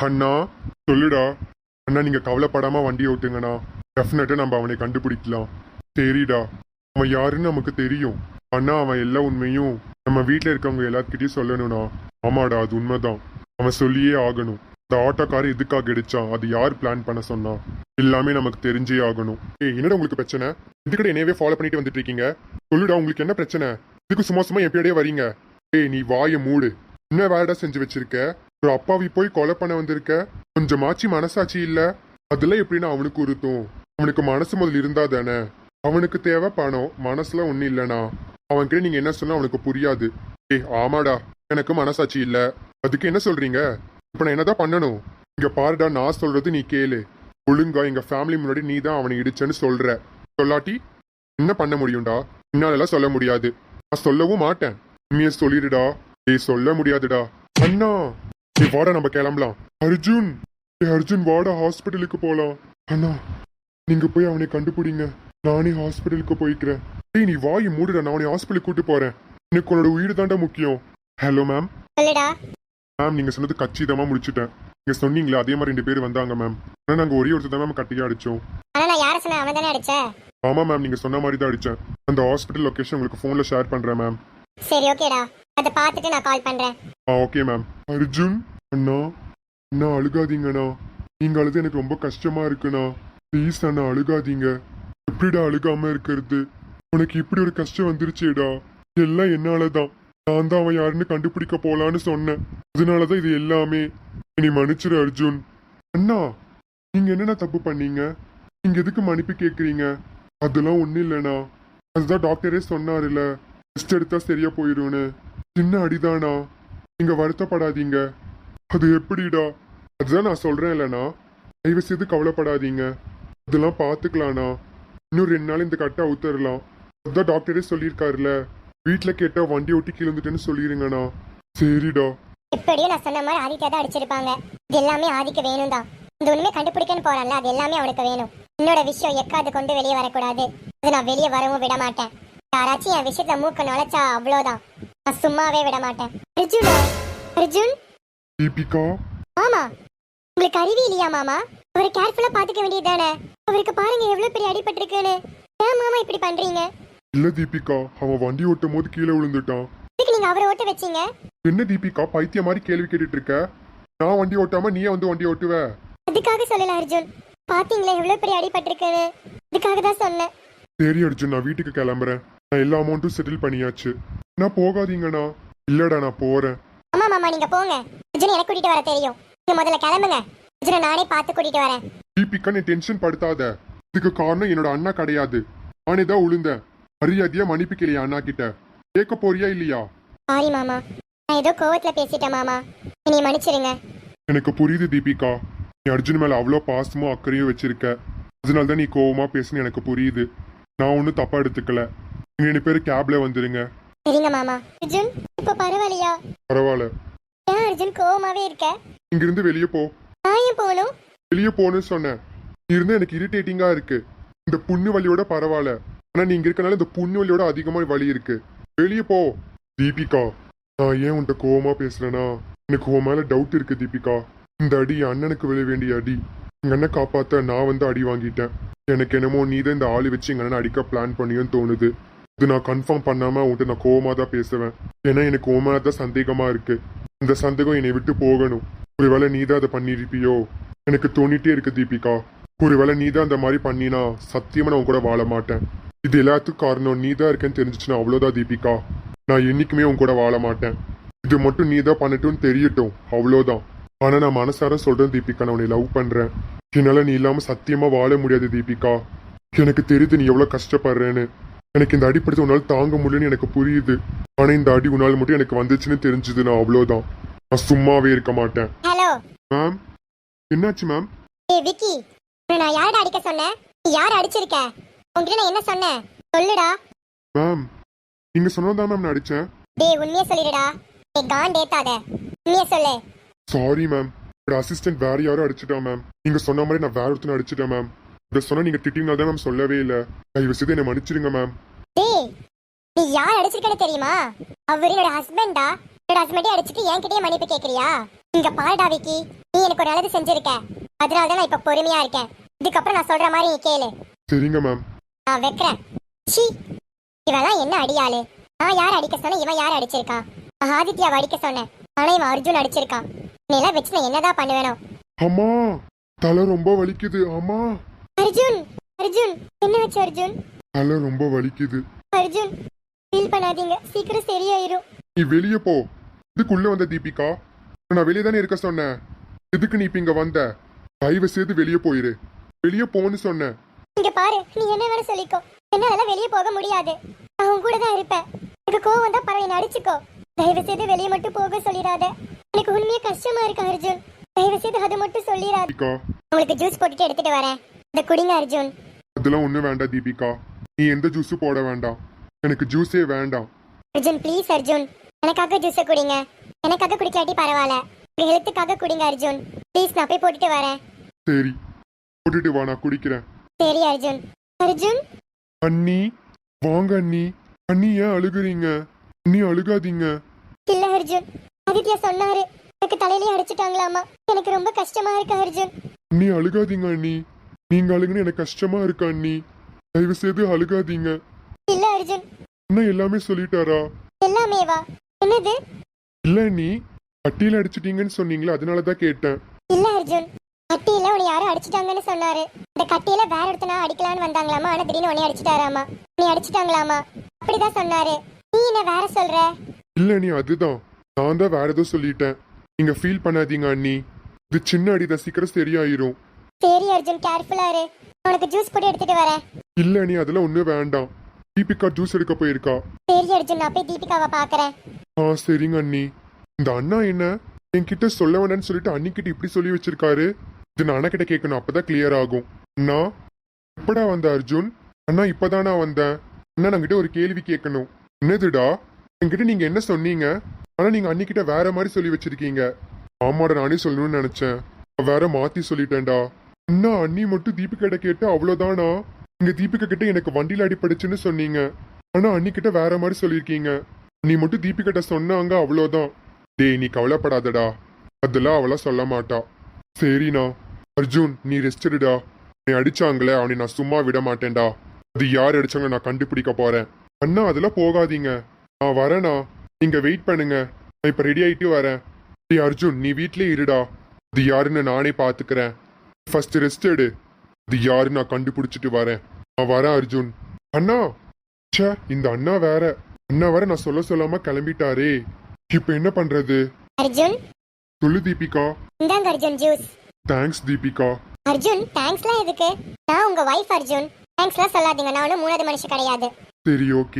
அண்ணா சொல்லுடா. அண்ணா நீங்க கவலைப்படாம வண்டி ஓட்டுங்கண்ணா. டெஃபினட்டா நம்ம அவனை கண்டுபிடிக்கலாம். சரிடா. அவன் யாருன்னு நமக்கு தெரியும். அண்ணா அவன் எல்லா உண்மையும் நம்ம வீட்டுல இருக்கவங்க எல்லாத்துக்கிட்டையும் சொல்லணும்ண்ணா. ஆமாடா அது உண்மைதான். அவன் சொல்லியே ஆகணும். இந்த ஆட்டோக்கார எதுக்காக இடிச்சான், அது யார் பிளான் பண்ண சொன்னா, எல்லாமே நமக்கு தெரிஞ்சே ஆகணும். என்னடா உங்களுக்கு பிரச்சனை? இதுக்கிட்ட என்னையவே ஃபாலோ பண்ணிட்டு வந்துட்டு இருக்கீங்க. சொல்லுடா உங்களுக்கு என்ன பிரச்சனை? இதுக்கு சும்மா சும்மா எப்படியே வரீங்க? நீ வாயை மூடு. என்ன வேலைடா செஞ்சு வச்சிருக்க? ஒரு அப்பாவி போய் கொலை பண்ண வந்திருக்க. கொஞ்சமாச்சு மனசாட்சி இல்ல? அதெல்லாம் எப்படின்னா அவனுக்கு உறுத்தும். அவனுக்கு மனசு முதல் இருந்தா தானே. அவனுக்கு தேவை பணம், மனசுல ஒண்ணு இல்லனா. அவன்கிட்ட நீங்க என்ன சொன்னா அவனுக்கு புரியாது. ஆமாடா எனக்கு மனசாட்சி இல்ல. அதுக்கு என்ன சொல்றீங்க? இப்ப நான் என்னதான் பண்ணணும்? இங்க பாருடா, நான் சொல்றது நீ கேளு. ஒழுங்கா எங்க ஃபேமிலி முன்னாடி நீ தான் அவனை இடிச்சேன்னு சொல்ற. சொல்லாட்டி என்ன பண்ண முடியும்டா? என்னாலலாம் சொல்ல முடியாது. நான் சொல்லவும் மாட்டேன். உண்மையை சொல்லிடுடா. சொல்ல முடியாதுடா. அண்ணா வாடா நம்ம கிளம்பலாம். அர்ஜுன் அர்ஜுன் வாடா ஹாஸ்பிட்டலுக்கு போலாம். அண்ணா நீங்க போய் அவனை கண்டுபிடிங்க. நானே ஹாஸ்பிட்டலுக்கு போய்க்கிறேன். நீ வாய் மூடுடா, நான் அவனை ஹாஸ்பிட்டலுக்கு கூட்டு போறேன். எனக்கு உன்னோட உயிர் தாண்டா முக்கியம். Hello ma'am. மேம் நீங்க சொன்னது கச்சிதமா முடிச்சுட்டேன். நீங்க சொன்னீங்களா அதே மாதிரி 2 பேர் வந்தாங்க மேம். ஆனா நாங்க ஒரே ஒருத்தர் தான் மேம் கட்டியா அடிச்சோம். ஆமா மேம் நீங்க சொன்ன மாதிரி தான் அடிச்சேன். அந்த ஹாஸ்பிட்டல் லொகேஷன் உங்களுக்கு போன்ல ஷேர் பண்றேன் மேம். சரி ஓகேடா, அத பார்த்துட்டு நான் கால் பண்றேன். Okay ma'am. அர்ஜுன் அண்ணா அண்ணா அழுகாதீங்கண்ணா. நீங்க அழுது எனக்கு ரொம்ப கஷ்டமா இருக்குண்ணா. ப்ளீஸ் அண்ணா அழுகாதீங்க. எப்படிடா அழுகாம இருக்கிறது? உனக்கு இப்படி ஒரு கஷ்டம் வந்துருச்சேடா. எல்லாம் என்னாலதான். நான் தான் அவன் யாருன்னு கண்டுபிடிக்க போலான்னு சொன்னேன். அதனாலதான் இது எல்லாமே. நீ மன்னிச்சிரு அர்ஜுன். அண்ணா நீங்க என்னென்ன தப்பு பண்ணீங்க? நீங்க எதுக்கு மன்னிப்பு கேக்குறீங்க? அதெல்லாம் ஒண்ணும் இல்லைண்ணா. அதுதான் டாக்டரே சொன்னாருல்ல, டெஸ்ட் எடுத்தா சரியா போயிரும்னு. சின்ன அடிதானா, நீங்க வருத்தப்படாதீங்க. அது எப்படிடா? அதுதான் நான் சொல்றேன் இல்லைண்ணா. தயவு செய்து கவலைப்படாதீங்க. இதெல்லாம் பாத்துக்கலாண்ணா. இன்னும் 2 நாள் இந்த கட்டை அவுத்தரலாம். அதுதான் டாக்டரே சொல்லியிருக்காருல. வீட்டுல கேட்டா வண்டி ஓட்டி கீழந்துட்டேன்னு சொல்லிருங்கண்ணா. சரிடா. எப்படியும் நான் சொன்ன மாதிரி ஆதித்யா தான் அடிச்சிருப்பாங்க. இது எல்லாமே ஆதிக்கு வேணும் தான். இந்த உண்மை கண்டுபிடிக்கன்னு போறான்ல, அது எல்லாமே அவனுக்கு வேணும். என்னோட விஷயம் எக்காது கொண்டு வெளியே வரக்கூடாது. அது நான் வெளியே வரவும் விட மாட்டேன். யாராச்சும் என் விஷயத்துல மூக்க நுழைச்சா அவ்வளோதான். நான் சும்மாவே விட மாட்டேன். அர்ஜுனா அர்ஜுன். தீபிகா. மாமா உங்களுக்கு அறிவி இல்லையா மாமா? அவரை கேர்ஃபுல்லா பாத்துக்க வேண்டியதுதானே? அவருக்கு பாருங்க எவ்வளவு பெரிய அடிபட்டிருக்குன்னு. ஏன் மாமா இப்படி பண்றீங்க? இல்ல தீபிகா, அவன் வண்டி ஓட்டும் போது கீழே விழுந்துட்டான். இதுக்கு நீங்க அவரை ஓட்ட வச்சீங்க? என்ன தீபிகா பைத்திய மாதிரி கேள்வி கேட்டுட்டு இருக்க? நான் வண்டி ஓட்டாம நீயே வந்து வண்டி ஓட்டுவ? அதுக்காக சொல்லல அர்ஜுன். பாத்தீங்களா எவ்வளவு பெரிய அடிபட்டிருக்குன்னு? அதுக்காக தான் சொன்னேன். சரி அர்ஜுன், நான் வீட்டுக்கு கிளம்புறேன். நான் எல்லா அமௌண்ட்டும் செட்டில் பண்ணியாச்சு. நான் போகாதீங்கண்ணா. இல்லடா நான் போறேன். ஆமா மாமா நீங்க போங்க. அர்ஜுன் எனக்கு கூட்டிட்டு வர தெரியும். நீங்க முதல்ல கிளம்புங்க. அர்ஜுனை நானே பார்த்து கூட்டிட்டு வரேன். தீபிகா நீ டென்ஷன் படுத்தாத. இதுக்கு காரணம் என்னோட அண்ணா கிடையாது. நானே தான் உளுந்தேன். மரியாதையா மன்னிப்பு கேளியா அண்ணா கிட்ட. கேட்க போறியா இல்லையா? சாரி மாமா, நான் ஏதோ கோவத்துல பேசிட்டேன் மாமா. நீ மன்னிச்சிருங்க. எனக்கு புரியுது தீபிகா. நீ அர்ஜுன் மேல அவ்வளோ பாசமும் அக்கறையும் வச்சிருக்க. அதனாலதான் நீ கோவமா பேசுன்னு எனக்கு புரியுது. நான் ஒன்னும் தப்பா எடுத்துக்கல. நீங்க 2 பேரும் கேப்ல வந்துருங்க. சரிங்க மாமா. அர்ஜுன் இப்ப பரவாயில்லையா? பரவாயில்ல. ஏன் அர்ஜுன் கோவமாவே இருக்க? இங்க இருந்து வெளியே போ. நான் ஏன் போகணும்? வெளியே போன்னு சொன்னேன். நீ இருந்தா எனக்கு இரிட்டேட்டிங்கா இருக்கு. இந்த புண்ணு வலியோட பரவாயில்ல. ஆனா நீங்க இருக்கனால இந்த புண்ணு வலியோட அதிகமா வலி இருக்கு. வெளியே போ. தீபிகா நான் ஏன் உன்கிட்ட கோவமா பேசுறேன்னா, எனக்கு உன் மேல டவுட் இருக்கு தீபிகா. இந்த அடி என் அண்ணனுக்கு விழ வேண்டிய அடி. எங்க அண்ணன் காப்பாத்த நான் வந்து அடி வாங்கிட்டேன். எனக்கு என்னமோ நீ தான் இந்த ஆளு வச்சு எங்க அண்ணன் அடிக்க பிளான் பண்ணியோன்னு தோணுது. இது நான் கன்ஃபார்ம் பண்ணாம உன்கிட்ட நான் கோவமா தான் பேசுவேன். ஏன்னா எனக்கு உன் மேலதான் சந்தேகமா இருக்கு. அந்த சந்தேகம் என்னை விட்டு போகணும். ஒருவேளை நீ தான் அதை பண்ணிருப்பியோ எனக்கு தோணிட்டே இருக்கு தீபிகா. ஒருவேளை நீ தான் அந்த மாதிரி பண்ணினா சத்தியமா நான் உன் கூட வாழ மாட்டேன். இது எல்லாத்துக்கும் காரணம் நீ தான் இருக்கேன்னு தெரிஞ்சிச்சுன்னா அவ்வளோதான் தீபிகா. நான் என்னைக்குமே உன் கூட வாழ மாட்டேன். இது மட்டும் நீ தான் பண்ணட்டும்னு தெரியட்டும், அவ்வளோதான். ஆனா நான் மனசார சொல்றேன் தீபிகா, நான் உன்னை லவ் பண்றேன். என்னால நீ இல்லாம சத்தியமா வாழ முடியாது தீபிகா. எனக்கு தெரியுது நீ எவ்வளவு கஷ்டப்படுறேன்னு. எனக்கு இந்த அடிப்படுத்த உன்னால தாங்க முடியலன்னு எனக்கு புரியுது. ஆனா இந்த அடி உன்னால மட்டும் எனக்கு வந்துச்சுன்னு தெரிஞ்சது நான் அவ்வளோதான். நான் சும்மாவே இருக்க மாட்டேன். Hello ma'am. என்னாச்சு மேம்? ஏய் விக்கி, நான் யாரடா அடிக்க சொன்னேன்? நீ யார அடிச்சிருக்க? உன்கிட்ட நான் என்ன சொன்னேன் சொல்லுடா. மேம் நீங்க சொன்னதான் மேம் நான் அடிச்சேன். டேய் உண்மையை சொல்லிடுடா. நீ காண்டேத்தாத, உண்மையை சொல்லு. சாரி மேம், ஒரு அசிஸ்டன்ட் வேற யாரும் அடிச்சிட்டா மேம். நீங்க சொன்ன மாதிரி நான் வேற ஒருத்தனை அடிச்சிட்டேன் மேம். இதை சொன்னா நீங்க திட்டினால தான் மேம் சொல்லவே இல்லை. தயவு செய்து என்னை மன்னிச்சிருங்க மேம். டேய் நீ யார் அடிச்சிருக்கன்னு தெரியுமா? அவர் என்னோட ஹஸ்பண்டா. என்னோட ஹஸ்பண்டே அடிச்சிட்டு என்கிட்டயே மன்னிப்பு கேக்குறியா? இங்க பாருடா விக்கி, நீ நீ எனக்கு ஒரு நல்லது செஞ்சிருக்க, அதனால தான் நான் இப்ப பொறுமையா இருக்கேன். இதுக்கப்புறம் நான் சொல்ற மாதிரி நீ கேளு. சரிங்க மேம். நான் வைக்கிறேன். சி, இவெல்லாம் என்ன அடியாளு? நான் யார் அடிக்க சொன்னேன், இவன் யார் அடிச்சிருக்கான்? நான் ஆதித்யாவை அடிக்க சொன்னேன், ஆனா இவன் அர்ஜுன் அடிச்சிருக்கான். நீ எல்லாம் வச்சு நான் என்னதான் பண்ணுவேனோ? அம்மா தலை ரொம்ப வலிக்குது. அம்மா அர்ஜுன், அர்ஜுன் என்ன ஆச்சு அர்ஜுன்? தலை ரொம்ப வலிக்குது. அர்ஜுன் ஃபீல் பண்ணாதீங்க, சீக்கிரம் சரியாயிரும். நீ வெளியே போ. இதுக்குள்ள வந்த தீபிகா, நான் வெளியே தானே இருக்க சொன்னேன். எதுக்கு நீ இப்ப இங்க வந்த? தயவு செய்து வெளியே போயிரு. வெளியே போன்னு சொன்னேன். இங்க பாரு, நீ என்ன வேணா சொல்லிக்கோ, என்னால வெளியே போக முடியாது. நான் உன் கூட தான் இருப்பேன். எனக்கு கோவம் வந்தா பரவாயில்ல, என்ன அடிச்சுக்கோ. தயவு செய்து வெளியே மட்டும் போக சொல்லிடாத. எனக்கு உண்மையே கஷ்டமா இருக்கு அர்ஜுன். தயவு செய்து அது மட்டும் சொல்லிடாத. தீபிகா, உங்களுக்கு ஜூஸ் போட்டுட்டு எடுத்துட்டு வரேன், இத குடிங்க அர்ஜுன். அதெல்லாம் ஒண்ணு வேண்டாம் தீபிகா. நீ எந்த ஜூஸும் போட வேண்டாம். எனக்கு ஜூஸே வேண்டாம். அர்ஜுன் ப்ளீஸ் அர்ஜுன், எனக்காக ஜூஸை குடிங்க. எனக்காக குடிக்காட்டி பரவாயில்ல, உங்க ஹெல்த்துக்காக குடிங்க அர்ஜுன். ப்ளீஸ், நான் போய் போட்டுட்டு வரேன். சரி, போட்டுட்டு வா, நான் குடிக்கிறேன். சரி அர்ஜுன். அர்ஜுன் அண்ணி வாங்க அண்ணி. அண்ணி ஏன் அழுகுறீங்க? அண்ணி அழுகாதீங்க. இல்ல அர்ஜுன், ஆதித்யா சொன்னாரு எனக்கு தலையிலேயே அடிச்சிட்டாங்களாமா. எனக்கு ரொம்ப கஷ்டமா இருக்கு அர்ஜுன். அண்ணி அழுகாதீங்க அண்ணி. நீங்க அழுகுன்னு எனக்கு கஷ்டமா இருக்கு அண்ணி. தயவு செய்து அழுகாதீங்க. இல்ல அர்ஜுன். அண்ணா எல்லாமே சொல்லிட்டாரா? எல்லாமே வா. என்னது? இல்ல அண்ணி, கட்டியில அடிச்சிட்டீங்கன்னு சொன்னீங்களா, அதனாலதான் கேட்டேன். இல்ல அர்ஜுன், கட்டியில உன்னை யாரும் அடிச்சிட்டாங்கன்னு சொன்னாரு. இந்த கட்டியில வேற ஒருத்தனா அடிக்கலான்னு வந்தாங்களாமா, ஆனா திடீர்னு உன்னை அடிச்சிட்டாராமா. நீ அடிச்சிட்டாங்களாமா, அப்படிதான் சொன்னாரு. நீ என்ன வேற சொல்ற? இல்ல அண்ணி, அதுதான் நான் தான் வேற ஏதோ சொல்லிட்டேன். நீங்க ஃபீல் பண்ணாதீங்க அண்ணி. இது சின்ன அடிதான், சீக்கிரம் சரியாயிரும். சரி அர்ஜுன், கேர்ஃபுல்லா இரு. உனக்கு ஜூஸ் போட்டு எடுத்துட்டு வரேன். இல்ல அண்ணி, அதெல்லாம் ஒண்ணும் வேண்டாம். தீபிகா ஜூஸ் எடுக்க போயிருக்கா. சரி அர்ஜுன், நான் போய் தீபிகாவை பாக்குறேன். சரிங்க அண்ணி. இந்த அண்ணா என்ன என்கிட்ட சொல்ல வேண்டாம்னு சொல்லிட்டு அன்னிக்கிட்ட இப்படி சொல்லி வச்சிருக்காரு. இது நான் அண்ணா கிட்ட கேட்கணும், அப்பதான் கிளியர் ஆகும். அண்ணா எப்படா வந்த அர்ஜுன்? அண்ணா இப்பதான் நான் வந்தேன். அண்ணா நான் கிட்ட ஒரு கேள்வி கேட்கணும். என்னதுடா? என்கிட்ட நீங்க என்ன சொன்னீங்க, ஆனா நீங்க அன்னிக்கிட்ட வேற மாதிரி சொல்லி வச்சிருக்கீங்க. ஆமாடா, நானே சொல்லணும்னு நினைச்சேன், வேற மாத்தி சொல்லிட்டேன்டா. அண்ணா அண்ணி மட்டும் தீபிகிட்ட கேட்டு அவ்வளவுதானா? இங்க தீபிகா கிட்ட எனக்கு வண்டியில அடிபடுச்சுன்னு சொன்னீங்க, ஆனா அண்ணி கிட்ட வேற மாதிரி சொல்லியிருக்கீங்க. நீ மட்டும் தீபிகிட்ட சொன்னாங்க, அவ்வளவுதான். டேய் நீ கவலைப்படாதடா, அதெல்லாம் அவளா சொல்ல மாட்டா. சரிண்ணா. அர்ஜுன் நீ ரெஸ்ட் எடுடா. நீ அடிச்சாங்களே அவனை நான் சும்மா விட மாட்டேன்டா. அது யார் அடிச்சாங்க நான் கண்டுபிடிக்க போறேன். அண்ணா அதெல்லாம் போகாதீங்க, நான் வரேண்ணா. நீங்க வெயிட் பண்ணுங்க, நான் இப்ப ரெடி ஆயிட்டு வரேன். டேய் அர்ஜுன் நீ வீட்லயே இருடா. அது யாருன்னு நானே பாத்துக்கிறேன். ஃபர்ஸ்ட் ரெஸ்ட் எடு. அது யாருன்னு நான் கண்டுபிடிச்சிட்டு வரேன். நான் வரேன் அர்ஜுன். அண்ணா ச்சே, இந்த அண்ணா வேற. அண்ணா வேற நான் சொல்ல சொல்லாம கிளம்பிட்டாரே. இப்ப என்ன பண்றது? அர்ஜுன் சொல்லு தீபிகா. இந்தாங்க அர்ஜுன் ஜூஸ். தேங்க்ஸ் தீபிகா. அர்ஜுன் தேங்க்ஸ்லாம் எதுக்கு? நான் உங்க வைஃப் அர்ஜுன். தேங்க்ஸ்லாம் சொல்லாதீங்க, நான் ஒன்றும் மூணாவது மனுஷன் கிடையாது. சரி ஓகே.